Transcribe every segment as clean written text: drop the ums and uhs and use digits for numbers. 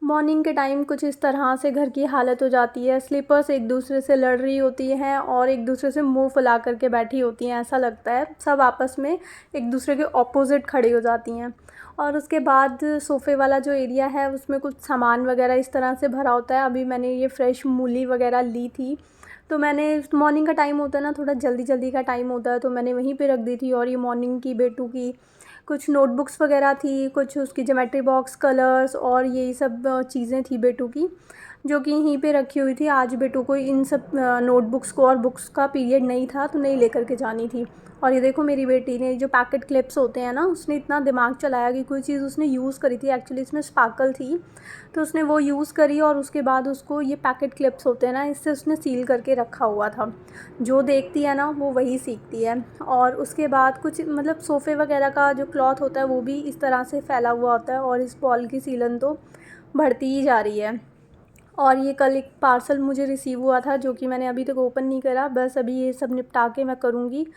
Morning के time कुछ इस तरह से घर की हालत हो जाती है। स्लीपर्स एक दूसरे से लड़ रही होती हैं और एक दूसरे से मुंह फुला करके बैठी होती हैं। ऐसा लगता है सब आपस में एक दूसरे के ऑपोजिट खड़ी हो जाती हैं। और उसके बाद सोफ़े वाला जो एरिया है उसमें कुछ सामान वगैरह इस तरह से भरा होता है। अभी मैंने ये फ्रेश मूली वगैरह ली थी, तो मैंने मॉर्निंग का टाइम होता है ना, थोड़ा जल्दी जल्दी का टाइम होता है, तो मैंने वहीं पे रख दी थी। और ये मॉर्निंग की बेटू की कुछ नोटबुक्स वगैरह थी, कुछ उसकी ज्योमेट्री बॉक्स, कलर्स और यही सब चीज़ें थी बेटू की, जो कि यहीं पे रखी हुई थी। आज बेटू को इन सब नोटबुक्स को और बुक्स का पीरियड नहीं था, तो नहीं लेकर के जानी थी। और ये देखो मेरी बेटी ने जो पैकेट क्लिप्स होते हैं ना, उसने इतना दिमाग चलाया कि कोई चीज़ उसने यूज़ करी थी, एक्चुअली इसमें स्पार्कल थी, तो उसने वो यूज़ करी और उसके बाद उसको ये पैकेट क्लिप्स होते हैं ना, इससे उसने सील करके रखा हुआ था। जो देखती है ना वो वही सीखती है। और उसके बाद कुछ मतलब सोफ़े वगैरह का जो क्लॉथ होता है वो भी इस तरह से फैला हुआ होता है और इस वॉल की सीलन तो बढ़ती ही जा रही है। और ये कल एक पार्सल मुझे रिसीव हुआ था, जो कि मैंने अभी तक ओपन नहीं करा, बस अभी ये सब निपटा के मैं करूँगी।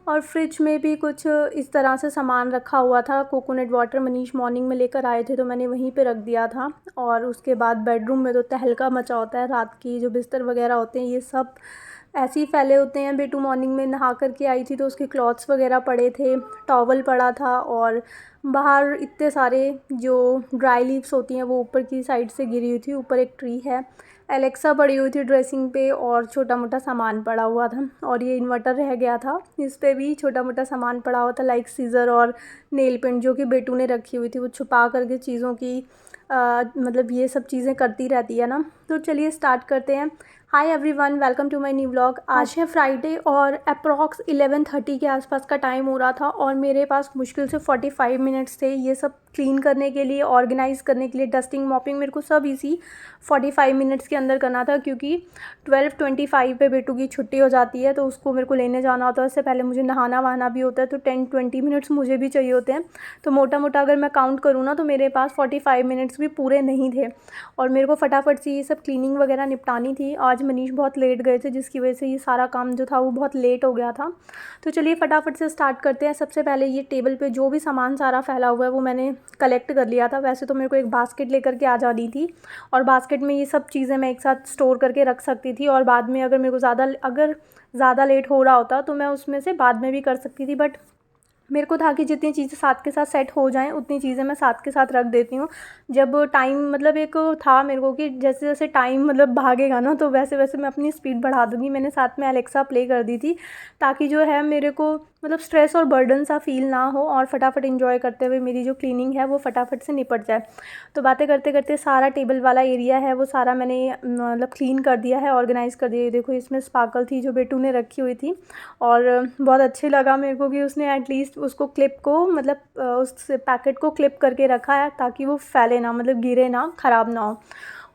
और फ्रिज में भी कुछ इस तरह से सामान रखा हुआ था। कोकोनट वाटर मनीष मॉर्निंग में लेकर आए थे, तो मैंने वहीं पे रख दिया था। और उसके बाद बेडरूम में तो तहलका मचा होता है। रात की जो बिस्तर वगैरह होते हैं ये सब ऐसे ही फैले होते हैं। बेटू मॉर्निंग में नहा कर के आई थी, तो उसके क्लॉथ्स वगैरह पड़े थे, टॉवल पड़ा था और बाहर इतने सारे जो ड्राई लीव्स होती हैं वो ऊपर की साइड से गिरी हुई थी। ऊपर एक ट्री है, एलेक्सा पड़ी हुई थी ड्रेसिंग पे और छोटा मोटा सामान पड़ा हुआ था। और ये इन्वर्टर रह गया था, इस पे भी छोटा मोटा सामान पड़ा हुआ था, लाइक सीज़र और नेल पेंट, जो कि बेटू ने रखी हुई थी। वो छुपा करके चीज़ों की मतलब ये सब चीज़ें करती रहती है ना। तो चलिए स्टार्ट करते हैं। Hi everyone, welcome to my new vlog. आज है फ्राइडे और अप्रॉक्स 11:30 के आसपास का टाइम हो रहा था और मेरे पास मुश्किल से 45 मिनट्स थे ये सब क्लीन करने के लिए, ऑर्गेनाइज़ करने के लिए। डस्टिंग मॉपिंग मेरे को सब इसी 45 मिनट्स के अंदर करना था, क्योंकि 12:25 पे बेटू की छुट्टी हो जाती है, तो उसको मेरे को लेने जाना होता है। उससे पहले मुझे नहाना वहाना भी होता है, तो 10-20 मिनट्स मुझे भी चाहिए होते हैं। तो मोटा मोटा अगर मैं काउंट करूँ ना, तो मेरे पास 45 मिनट्स भी पूरे नहीं थे और मेरे को फटाफट से ये सब क्लीनिंग वगैरह निपटानी थी। आज मनीष बहुत लेट गए थे, जिसकी वजह से ये सारा काम जो था वो बहुत लेट हो गया था। तो चलिए फटाफट से स्टार्ट करते हैं। सबसे पहले ये टेबल पे जो भी सामान सारा फैला हुआ है वो मैंने कलेक्ट कर लिया था। वैसे तो मेरे को एक बास्केट लेकर के आ जानी थी और बास्केट में ये सब चीज़ें मैं एक साथ स्टोर करके रख सकती थी, और बाद में अगर मेरे को ज़्यादा लेट हो रहा होता तो मैं उसमें से बाद में भी कर सकती थी। बट मेरे को था कि जितनी चीज़ें साथ के साथ सेट हो जाएँ उतनी चीज़ें मैं साथ के साथ रख देती हूँ। जब टाइम मतलब एक था मेरे को कि जैसे जैसे टाइम मतलब भागेगा ना, तो वैसे वैसे मैं अपनी स्पीड बढ़ा दूँगी। मैंने साथ में एलेक्सा प्ले कर दी थी, ताकि जो है मेरे को मतलब स्ट्रेस और बर्डन सा फ़ील ना हो और फटाफट एंजॉय करते हुए मेरी जो क्लीनिंग है वो फटाफट से निपट जाए। तो बातें करते करते सारा टेबल वाला एरिया है वो सारा मैंने मतलब क्लीन कर दिया है, ऑर्गेनाइज़ कर दिया है। ये देखो इसमें स्पार्कल थी जो बेटू ने रखी हुई थी, और बहुत अच्छे लगा मेरे को कि उसने एटलीस्ट उसको क्लिप को मतलब उस पैकेट को क्लिप करके रखा है, ताकि वो फैले ना, मतलब गिरे ना, ख़राब ना हो।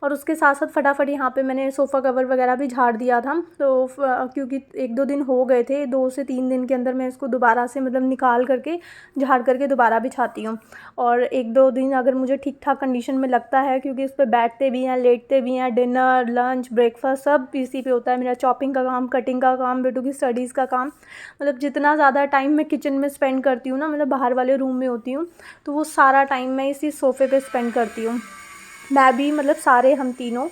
और उसके साथ साथ फटाफट यहाँ पे मैंने सोफ़ा कवर वगैरह भी झाड़ दिया था। तो क्योंकि 1-2 दिन हो गए थे, 2 से 3 दिन के अंदर मैं इसको दोबारा से मतलब निकाल करके झाड़ करके दोबारा बिछाती हूँ। और 1-2 दिन अगर मुझे ठीक ठाक कंडीशन में लगता है, क्योंकि इस पे बैठते भी हैं, लेटते भी हैं, डिनर, लंच, ब्रेकफास्ट सब इसी पे होता है। मेरा चॉपिंग का काम, कटिंग का काम, बेटू की स्टडीज़ का काम, मतलब जितना ज़्यादा टाइम मैं किचन में स्पेंड करती हूँ ना, मतलब बाहर वाले रूम में होती हूँ, तो वो सारा टाइम मैं इसी सोफ़े पे स्पेंड करती हूँ। मैं भी मतलब सारे हम तीनों।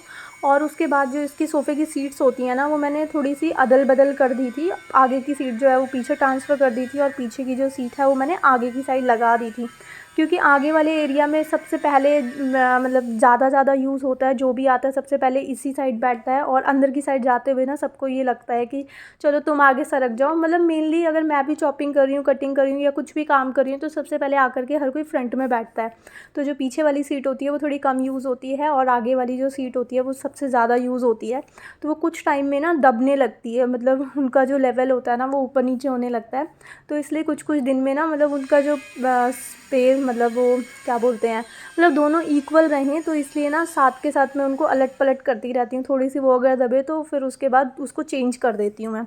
और उसके बाद जो इसकी सोफ़े की सीट्स होती हैं ना, वो मैंने थोड़ी सी अदल बदल कर दी थी। आगे की सीट जो है वो पीछे ट्रांसफ़र कर दी थी और पीछे की जो सीट है वो मैंने आगे की साइड लगा दी थी, क्योंकि आगे वाले एरिया में सबसे पहले मतलब ज़्यादा यूज़ होता है। जो भी आता है सबसे पहले इसी साइड बैठता है, और अंदर की साइड जाते हुए ना सबको ये लगता है कि चलो तुम आगे सरक जाओ। मतलब मेनली अगर मैं भी चॉपिंग कर रही हूँ, कटिंग कर रही हूँ या कुछ भी काम कर रही हूँ, तो सबसे पहले आकर के हर कोई फ्रंट में बैठता है। तो जो पीछे वाली सीट होती है वो थोड़ी कम यूज़ होती है, और आगे वाली जो सीट होती है वो सबसे ज़्यादा यूज़ होती है। तो वो कुछ टाइम में ना दबने लगती है, मतलब उनका जो लेवल होता है ना वो ऊपर नीचे होने लगता है। तो इसलिए कुछ कुछ दिन में ना मतलब उनका जो स्पेस, मतलब वो क्या बोलते हैं, मतलब दोनों इक्वल रहें, तो इसलिए ना साथ के साथ में उनको अलट पलट करती रहती हूँ। थोड़ी सी वो अगर दबे तो फिर उसके बाद उसको चेंज कर देती हूँ मैं।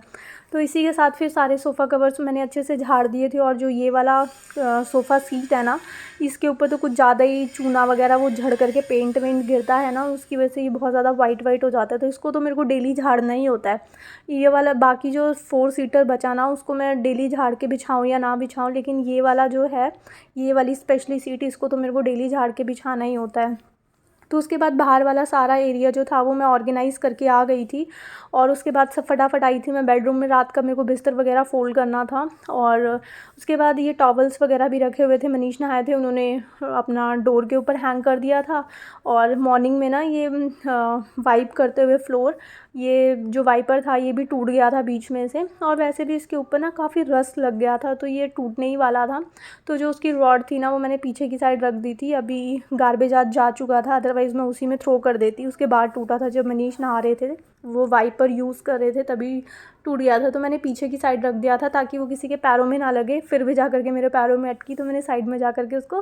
तो इसी के साथ फिर सारे सोफ़ा कवर्स मैंने अच्छे से झाड़ दिए थे। और जो ये वाला सोफ़ा सीट है ना, इसके ऊपर तो कुछ ज़्यादा ही चूना वगैरह वो झड़ करके पेंट वेंट गिरता है ना, उसकी वजह से ये बहुत ज़्यादा वाइट हो जाता है। तो इसको तो मेरे को डेली झाड़ना ही होता है। ये वाला बाकी जो 4 सीटर बचा ना, उसको मैं डेली झाड़ के बिछाऊँ या ना बिछाऊँ, लेकिन ये वाला जो है, ये वाली स्पेशली सीट, इसको तो मेरे को डेली झाड़ के बिछाना ही होता है। तो उसके बाद बाहर वाला सारा एरिया जो था वो मैं ऑर्गेनाइज़ करके आ गई थी। और उसके बाद सब फटाफट आई थी मैं बेडरूम में, रात का मेरे को बिस्तर वगैरह फ़ोल्ड करना था। और उसके बाद ये टॉवल्स वगैरह भी रखे हुए थे, मनीष नहाए थे, उन्होंने अपना डोर के ऊपर हैंग कर दिया था। और मॉर्निंग में ना ये वाइप करते हुए फ्लोर, ये जो वाइपर था ये भी टूट गया था बीच में से, और वैसे भी इसके ऊपर ना काफ़ी रस्ट लग गया था, तो ये टूटने ही वाला था। तो जो उसकी रॉड थी ना वो मैंने पीछे की साइड रख दी थी, अभी गार्बेज आज जा चुका था, अदरवाइज़ मैं उसी में थ्रो कर देती। उसके बाद टूटा था जब मनीष नहा रहे थे, वो वाइपर यूज़ कर रहे थे तभी टूट गया था। तो मैंने पीछे की साइड रख दिया था ताकि वो किसी के पैरों में ना लगे, फिर भी जा कर के मेरे पैरों में अटकी, तो मैंने साइड में जा कर के उसको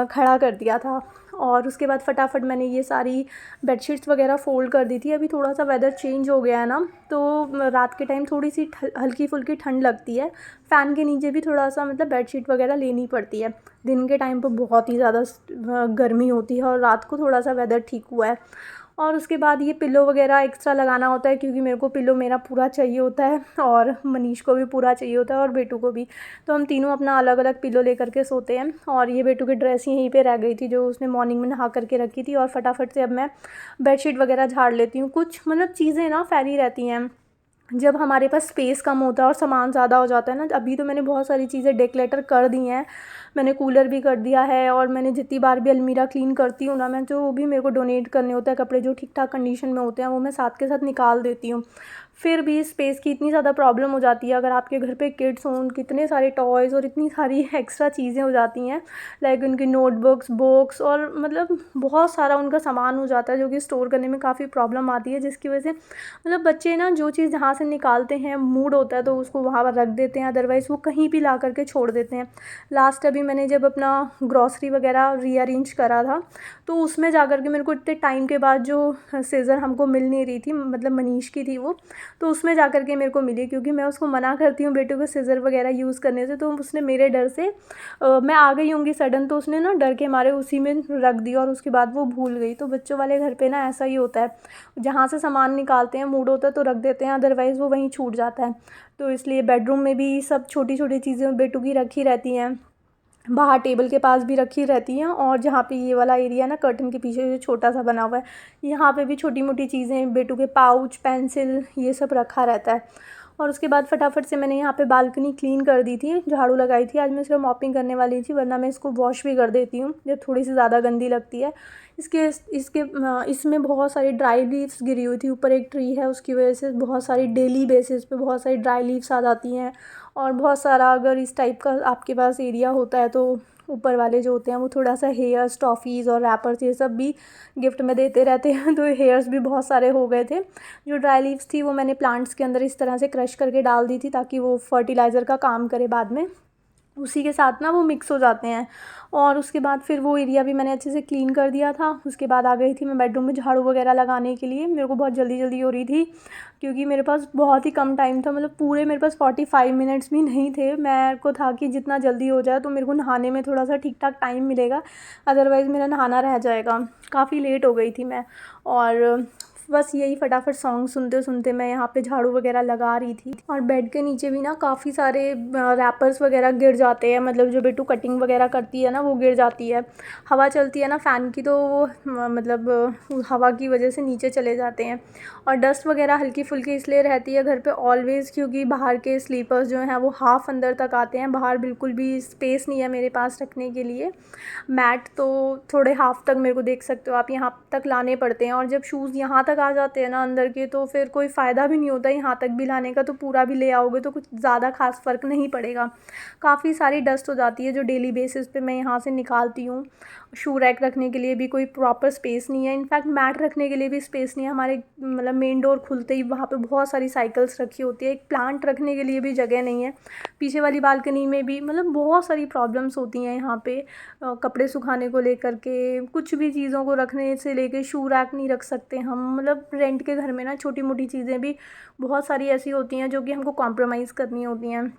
खड़ा कर दिया था। और उसके बाद फटाफट मैंने ये सारी बेडशीट्स वगैरह फ़ोल्ड कर दी थी। अभी थोड़ा सा वेदर चेंज हो गया है ना, तो रात के टाइम थोड़ी सी हल्की फुल्की ठंड लगती है, फ़ैन के नीचे भी थोड़ा सा मतलब बेडशीट वगैरह लेनी पड़ती है। दिन के टाइम पर बहुत ही ज़्यादा गर्मी होती है, और रात को थोड़ा सा वेदर ठीक हुआ है। और उसके बाद ये पिल्लो वगैरह एक्स्ट्रा लगाना होता है, क्योंकि मेरे को पिल्लो मेरा पूरा चाहिए होता है, और मनीष को भी पूरा चाहिए होता है, और बेटू को भी। तो हम तीनों अपना अलग अलग पिल्लो लेकर के सोते हैं। और ये बेटू की ड्रेस यहीं पे रह गई थी जो उसने मॉर्निंग में नहा करके रखी थी, और फटाफट से अब मैं बेडशीट वगैरह झाड़ लेती हूँ। कुछ मतलब चीज़ें ना फैली रहती हैं जब हमारे पास स्पेस कम होता है और सामान ज़्यादा हो जाता है ना। अभी तो मैंने बहुत सारी चीज़ें डेक्लेटर कर दी हैं, मैंने कूलर भी कर दिया है, और मैंने जितनी बार भी अलमीरा क्लीन करती हूँ ना मैं, जो भी मेरे को डोनेट करने होते हैं कपड़े जो ठीक ठाक कंडीशन में होते हैं, वो मैं साथ के साथ निकाल देती हूँ। फिर भी स्पेस की इतनी ज़्यादा प्रॉब्लम हो जाती है अगर आपके घर पे किड्स हों, कितने सारे टॉयज़ और इतनी सारी एक्स्ट्रा चीज़ें हो जाती हैं, लाइक उनकी नोटबुक्स, बुक्स, और मतलब बहुत सारा उनका सामान हो जाता है जो कि स्टोर करने में काफ़ी प्रॉब्लम आती है, जिसकी वजह से मतलब बच्चे ना जो चीज़ जहाँ से निकालते हैं, मूड होता है तो उसको वहाँ पर रख देते हैं, अदरवाइज़ वो कहीं भी ला करके छोड़ देते हैं। लास्ट अभी मैंने जब अपना ग्रॉसरी वगैरह रीअरेंज करा था, तो उसमें जा कर के मेरे को इतने टाइम के बाद जो सीज़र हमको मिल नहीं रही थी, मतलब मनीष की थी वो, तो उसमें जा कर के मेरे को मिली, क्योंकि मैं उसको मना करती हूँ बेटे को सीज़र वगैरह यूज़ करने से, तो उसने मेरे डर से मैं आ गई होंगी सडन, तो उसने ना डर के मारे उसी में रख दी, और उसके बाद वो भूल गई। तो बच्चों वाले घर पे ना ऐसा ही होता है, जहाँ से सामान निकालते हैं मूड होता है तो रख देते हैं, अदरवाइज़ वो वहीं छूट जाता है। तो इसलिए बेडरूम में भी सब छोटी छोटी चीज़ें बेटू की रखी रहती हैं, बाहर टेबल के पास भी रखी रहती हैं, और जहाँ पे ये वाला एरिया ना कर्टन के पीछे जो छोटा सा बना हुआ है, यहाँ पे भी छोटी मोटी चीज़ें, बेटू के पाउच, पेंसिल, ये सब रखा रहता है। और उसके बाद फटाफट से मैंने यहाँ पे बालकनी क्लीन कर दी थी, झाड़ू लगाई थी। आज मैं सिर्फ मॉपिंग करने वाली थी, वरना मैं इसको वॉश भी कर देती हूँ जब थोड़ी सी ज़्यादा गंदी लगती है। इसमें बहुत सारी ड्राई लीव्स गिरी हुई थी, ऊपर एक ट्री है उसकी वजह से बहुत सारी डेली बेसिस पे बहुत सारी ड्राई लीव्स आ जाती हैं। और बहुत सारा अगर इस टाइप का आपके पास एरिया होता है तो ऊपर वाले जो होते हैं वो थोड़ा सा हेयर्स, टॉफ़ीज़ और रैपर्स ये सब भी गिफ्ट में देते रहते हैं, तो हेयर्स भी बहुत सारे हो गए थे। जो ड्राई लीव्स थी वो मैंने प्लांट्स के अंदर इस तरह से क्रश करके डाल दी थी, ताकि वो फर्टिलाइज़र का काम करे बाद में, उसी के साथ ना वो मिक्स हो जाते हैं। और उसके बाद फिर वो एरिया भी मैंने अच्छे से क्लीन कर दिया था। उसके बाद आ गई थी मैं बेडरूम में झाड़ू वगैरह लगाने के लिए। मेरे को बहुत जल्दी जल्दी हो रही थी, क्योंकि मेरे पास बहुत ही कम टाइम था, मतलब पूरे मेरे पास 45 मिनट्स भी नहीं थे। मेरे को था कि जितना जल्दी हो जाए तो मेरे को नहाने में थोड़ा सा ठीक ठाक टाइम मिलेगा, अदरवाइज़ मेरा नहाना रह जाएगा। काफ़ी लेट हो गई थी मैं, और बस यही फटाफट सॉन्ग सुनते सुनते मैं यहाँ पे झाड़ू वगैरह लगा रही थी। और बेड के नीचे भी ना काफ़ी सारे रैपर्स वगैरह गिर जाते हैं, मतलब जो बेटू कटिंग वगैरह करती है ना वो गिर जाती है। हवा चलती है ना फ़ैन की, तो वो मतलब हवा की वजह से नीचे चले जाते हैं। और डस्ट वगैरह हल्की फुल्की इसलिए रहती है घर पे ऑलवेज़, क्योंकि बाहर के स्लीपर्स जो हैं वो हाफ़ अंदर तक आते हैं, बाहर बिल्कुल भी स्पेस नहीं है मेरे पास रखने के लिए। मैट तो थोड़े हाफ़ तक मेरे को देख सकते हो आप, यहाँ तक लाने पड़ते हैं, और जब शूज़ यहाँ तक आ जाते हैं ना अंदर के, तो फिर कोई फ़ायदा भी नहीं होता यहाँ तक भी लाने का। तो पूरा भी ले आओगे तो कुछ ज़्यादा खास फ़र्क नहीं पड़ेगा। काफ़ी सारी डस्ट हो जाती है जो डेली बेसिस पे मैं यहाँ से निकालती हूँ। शू रैक रखने के लिए भी कोई प्रॉपर स्पेस नहीं है, इनफैक्ट मैट रखने के लिए भी स्पेस नहीं है। हमारे मतलब मेन डोर खुलते ही वहाँ पे बहुत सारी साइकिल्स रखी होती है, एक प्लांट रखने के लिए भी जगह नहीं है। पीछे वाली बालकनी में भी मतलब बहुत सारी प्रॉब्लम्स होती हैं यहाँ पे, कपड़े सुखाने को लेकर के, कुछ भी चीज़ों को रखने से लेके, शू रैक नहीं रख सकते हम। मतलब रेंट के घर में ना छोटी मोटी चीज़ें भी बहुत सारी ऐसी होती हैं जो कि हमको कॉम्प्रोमाइज़ करनी होती हैं।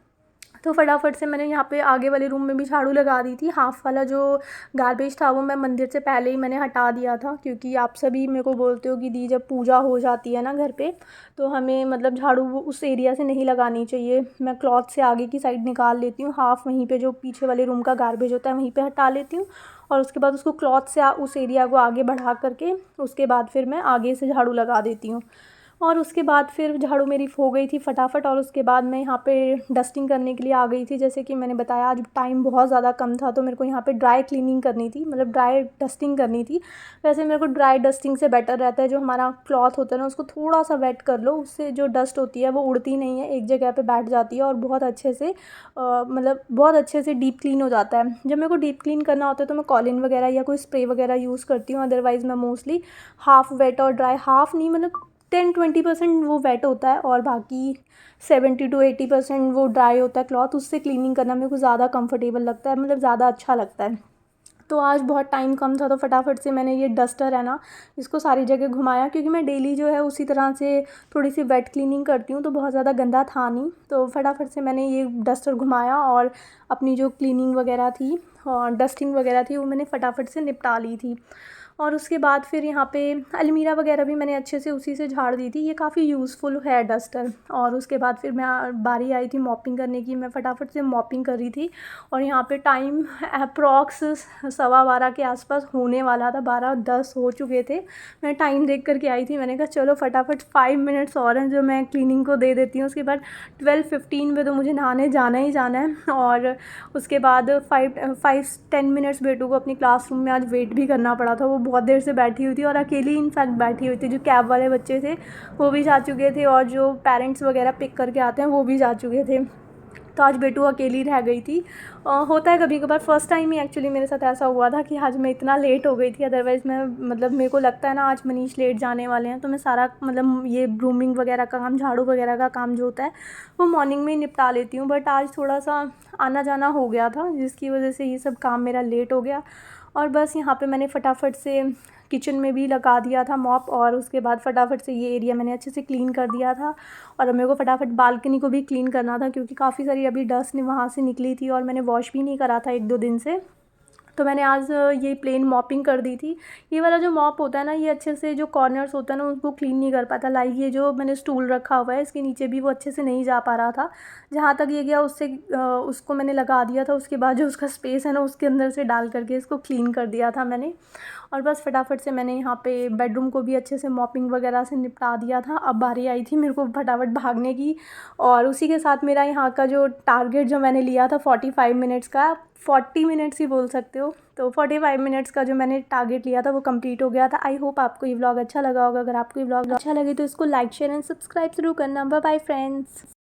तो फटाफट से मैंने यहाँ पे आगे वाले रूम में भी झाड़ू लगा दी थी। हाफ़ वाला जो गार्बेज था वो मैं मंदिर से पहले ही मैंने हटा दिया था, क्योंकि आप सभी मेरे को बोलते हो कि दी जब पूजा हो जाती है ना घर पे, तो हमें मतलब झाड़ू उस एरिया से नहीं लगानी चाहिए। मैं क्लॉथ से आगे की साइड निकाल लेती हूँ, हाफ़ वहीं पे जो पीछे वाले रूम का गार्बेज होता है वहीं पे हटा लेती हूँ, और उसके बाद उसको क्लॉथ से उस एरिया को आगे बढ़ा करके उसके बाद फिर मैं आगे से झाड़ू लगा देती हूँ। और उसके बाद फिर झाड़ू मेरी हो गई थी फटाफट, और उसके बाद मैं यहाँ पे डस्टिंग करने के लिए आ गई थी। जैसे कि मैंने बताया आज टाइम बहुत ज़्यादा कम था, तो मेरे को यहाँ पे ड्राई क्लीनिंग करनी थी, मतलब ड्राई डस्टिंग करनी थी। वैसे मेरे को ड्राई डस्टिंग से बेटर रहता है जो हमारा क्लॉथ होता है ना, उसको थोड़ा सा वेट कर लो, उससे जो डस्ट होती है वो उड़ती नहीं है, एक जगह पे बैठ जाती है और बहुत अच्छे से मतलब बहुत अच्छे से डीप क्लीन हो जाता है। जब मेरे को डीप क्लीन करना होता है तो मैं कॉलिन वगैरह या कोई स्प्रे वगैरह यूज़ करती हूँ, अदरवाइज़ मैं मोस्टली हाफ़ वेट और ड्राई, हाफ़ नहीं मतलब 10-20% वो वेट होता है और बाकी 70-80% वो ड्राई होता है क्लॉथ। उससे क्लीनिंग करना मेरे को ज़्यादा कंफर्टेबल लगता है, मतलब ज़्यादा अच्छा लगता है। तो आज बहुत टाइम कम था तो फटाफट से मैंने ये डस्टर है ना, इसको सारी जगह घुमाया, क्योंकि मैं डेली जो है उसी तरह से थोड़ी सी वेट क्लीनिंग करती हूँ, तो बहुत ज़्यादा गंदा था नहीं। तो फटाफट से मैंने ये डस्टर घुमाया और अपनी जो क्लीनिंग वगैरह थी और डस्टिंग वगैरह थी वो मैंने फटाफट से निपटा ली थी। और उसके बाद फिर यहाँ पे अलमीरा वगैरह भी मैंने अच्छे से उसी से झाड़ दी थी। ये काफ़ी यूज़फुल है डस्टर। और उसके बाद फिर मैं बारी आई थी मॉपिंग करने की, मैं फटाफट से मॉपिंग कर रही थी। और यहाँ पे टाइम अप्रॉक्स 12:15 के आसपास होने वाला था, 12:10 हो चुके थे। मैं टाइम देख कर के आई थी, मैंने कहा चलो फटाफट 5 मिनट्स और हैं जो मैं क्लीनिंग को दे देती हूँ। उसके बाद 12:15 पे तो मुझे नहाने जाना ही जाना है। और उसके बाद 5-10 मिनट्स बेटू को अपनी क्लासरूम में आज वेट भी करना पड़ा था। वो बहुत देर से बैठी हुई थी और अकेली इनफैक्ट बैठी हुई थी। जो कैब वाले बच्चे थे वो भी जा चुके थे और जो पेरेंट्स वगैरह पिक करके आते हैं वो भी जा चुके थे। तो आज बेटू अकेली रह गई थी। होता है कभी कभार, फ़र्स्ट टाइम ही एक्चुअली मेरे साथ ऐसा हुआ था कि आज मैं इतना लेट हो गई थी। अदरवाइज़ मैं मतलब मेरे को लगता है ना आज मनीष लेट जाने वाले हैं तो मैं सारा मतलब ये ग्रूमिंग वगैरह का काम, झाड़ू वगैरह का काम जो होता है वो मॉर्निंग में ही निपटा लेती हूँ। बट आज थोड़ा सा आना जाना हो गया था जिसकी वजह से ये सब काम मेरा लेट हो गया। और बस यहाँ पे मैंने फटाफट से किचन में भी लगा दिया था मॉप, और उसके बाद फटाफट से ये एरिया मैंने अच्छे से क्लीन कर दिया था। और अब मेरे को फटाफट बालकनी को भी क्लीन करना था क्योंकि काफ़ी सारी अभी डस्ट वहाँ से निकली थी और मैंने वॉश भी नहीं करा था 1-2 दिन से। तो मैंने आज ये प्लेन मॉपिंग कर दी थी। ये वाला जो मॉप होता है ना, ये अच्छे से जो कॉर्नर्स होता है ना उनको क्लीन नहीं कर पाता। लाइक ये जो मैंने स्टूल रखा हुआ है इसके नीचे भी वो अच्छे से नहीं जा पा रहा था। जहाँ तक ये गया उससे उसको मैंने लगा दिया था। उसके बाद जो उसका स्पेस है ना उसके अंदर से डाल करके इसको क्लीन कर दिया था मैंने। और बस फटाफट से मैंने यहाँ पे बेडरूम को भी अच्छे से मॉपिंग वगैरह से निपटा दिया था। अब बारी आई थी मेरे को फटाफट भागने की, और उसी के साथ मेरा यहाँ का जो टारगेट जो मैंने लिया था 45 मिनट्स का, 40 मिनट्स ही बोल सकते हो, तो 45 मिनट्स का जो मैंने टारगेट लिया था वो कंप्लीट हो गया था। आई होप आपको ये व्लॉग अच्छा लगा होगा। अगर आपको ये व्लॉग अच्छा लगे तो इसको लाइक, शेयर एंड सब्सक्राइब ज़रूर करना। Bye bye friends.